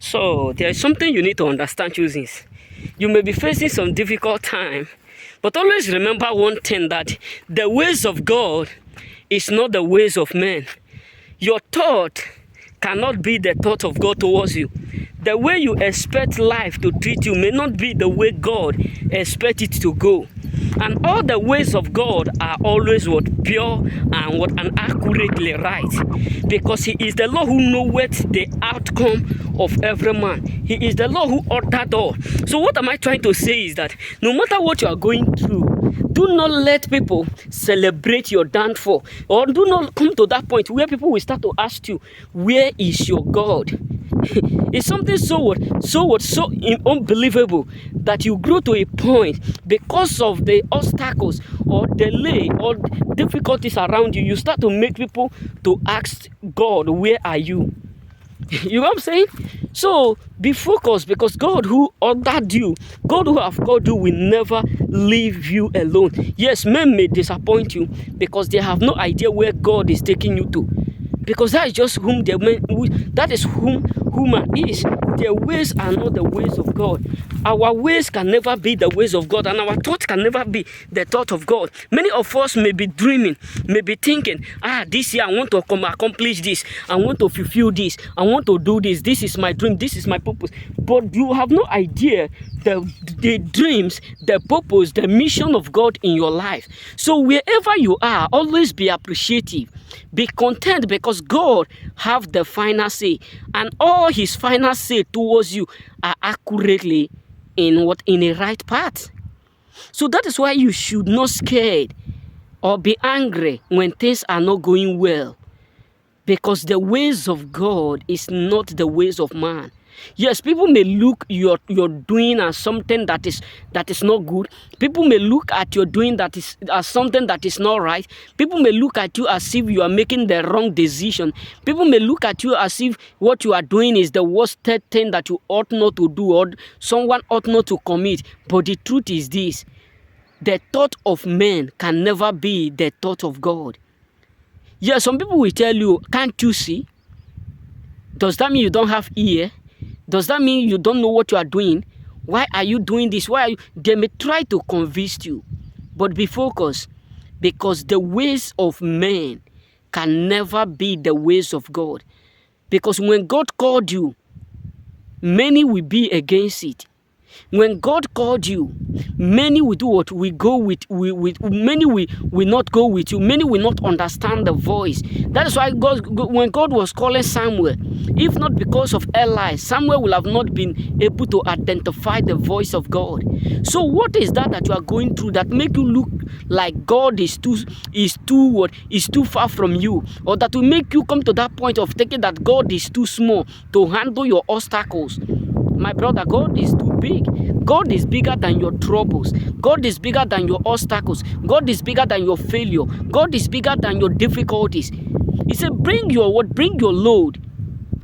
So there is something you need to understand, choosings. You may be facing some difficult time, but always remember one thing, that the ways of God is not the ways of men. Your thought cannot be the thought of God towards you. The way you expect life to treat you may not be the way God expects it to go. And all the ways of God are always pure and accurately right. Because He is the Lord who knoweth the outcome of every man. He is the Lord who ordered all. So what am I trying to say is that no matter what you are going through, do not let people celebrate your downfall. Or do not come to that point where people will start to ask you, where is your God? It's something so unbelievable that you grow to a point because of the obstacles or delay or difficulties around you. You start to make people to ask God, where are you? You know what I'm saying? So be focused, because God who ordered you, God who have called you will never leave you alone. Yes, men may disappoint you because they have no idea where God is taking you to. Because that is just whom that is whom human is. Their ways are not the ways of God. Our ways can never be the ways of God, and our thoughts can never be the thought of God. Many of us may be dreaming, may be thinking, this year I want to accomplish this, I want to fulfill this, I want to do this, this is my dream, this is my purpose. But you have no idea the dreams, the purpose, the mission of God in your life. So wherever you are, always be appreciative. Be content, because God have the final say, and all His final say towards you are accurately in a right path. So that is why you should not scared or be angry when things are not going well, because the ways of God is not the ways of man. Yes, people may look you're doing as something that is not good. People may look at your doing that is as something that is not right. People may look at you as if you are making the wrong decision. People may look at you as if what you are doing is the worst thing that you ought not to do, or someone ought not to commit. But the truth is this: the thought of men can never be the thought of God. Yes, some people will tell you, can't you see? Does that mean you don't have ear? Does that mean you don't know what you are doing? Why are you doing this? They may try to convince you, but be focused, because the ways of men can never be the ways of God. Because when God called you, many will be against it. When God called you, many will do what? We go with many will not go with you. Many will not understand the voice. That is why when God was calling Samuel, if not because of Eli, Samuel will have not been able to identify the voice of God. So what is that you are going through that make you look like God is too far from you, or that will make you come to that point of thinking that God is too small to handle your obstacles? My brother, God is too big. God is bigger than your troubles. God is bigger than your obstacles. God is bigger than your failure. God is bigger than your difficulties. He said, bring your load,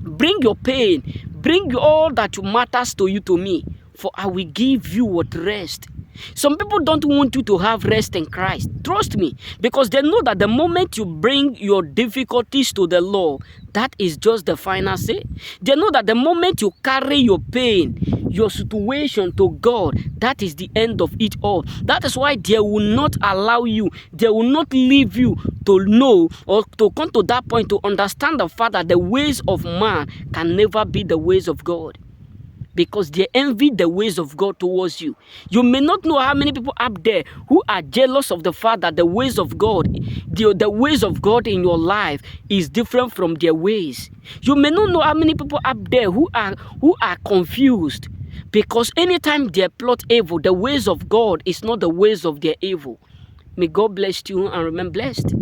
bring your pain, bring all that matters to you to me, for I will give you rest. Some people don't want you to have rest in Christ. Trust me, because they know that the moment you bring your difficulties to the Lord, that is just the final say. They know that the moment you carry your pain, your situation to God, that is the end of it all. That is why they will not allow you, they will not leave you to know or to come to that point to understand the fact that the ways of man can never be the ways of God. Because they envy the ways of God towards you. You may not know how many people up there who are jealous of the fact that the ways of God, the ways of God in your life is different from their ways. You may not know how many people up there who are confused, because anytime they plot evil, the ways of God is not the ways of their evil. May God bless you and remain blessed.